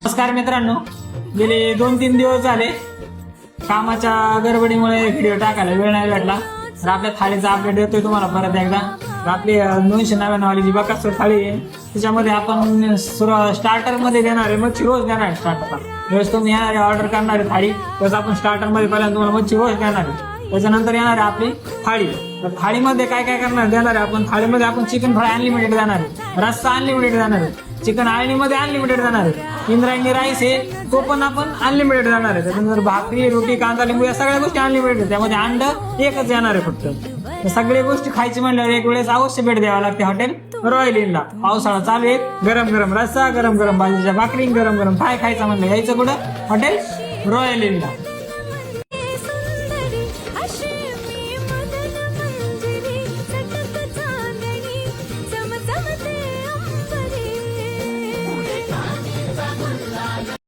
नमस्कार मित्रांनो, गेले 2-3 दिवस झाले कामाच्या गडबडीमुळे व्हिडिओ टाकायला वेळ नाही भेटला. तर आपल्या थाळीचा अपडेट देतोय तुम्हाला परत एकदा. तर आपली 299 वाली जी बकासूर थाळी आहे त्याच्यामध्ये आपण स्टार्टर मध्ये देणार आहे मच्छी रोज देणार आहे. स्टार्टरला वेळेस तुम्ही येणार आहे ऑर्डर करणार आहे थाळी, तसं आपण स्टार्टर मध्ये पहिल्यांदा तुम्हाला मच्छी रोज देणार आहे. त्याच्यानंतर येणार आहे आपली थाळी. तर थाळीमध्ये काय काय करणार देणार आहे आपण. थाळीमध्ये आपण चिकन फ्राय अनलिमिटेड देणार आहे, रस्सा अनलिमिटेड देणार आहे, चिकन आळणीमध्ये अनलिमिटेड जाणार आहे, इंद्रायणी राईस आहे तो पण आपण अनलिमिटेड जाणार आहे. त्याच्यानंतर भाकरी, रोटी, कांदा, लिंबू या सगळ्या गोष्टी अनलिमिटेड आहे. त्यामध्ये अंड एकच येणार आहे फक्त. तर सगळ्या गोष्टी खायची म्हणल्यावर एक वेळेस अवश्य भेट द्यावा लागते हॉटेल रॉयल इनला. पावसाळा चालू आहे, गरम गरम रस्सा, गरम गरम भाजीच्या भाकरी, गरम गरम फ्राय खायचा म्हणलं यायचं कुठं हॉटेल रॉयल इनला.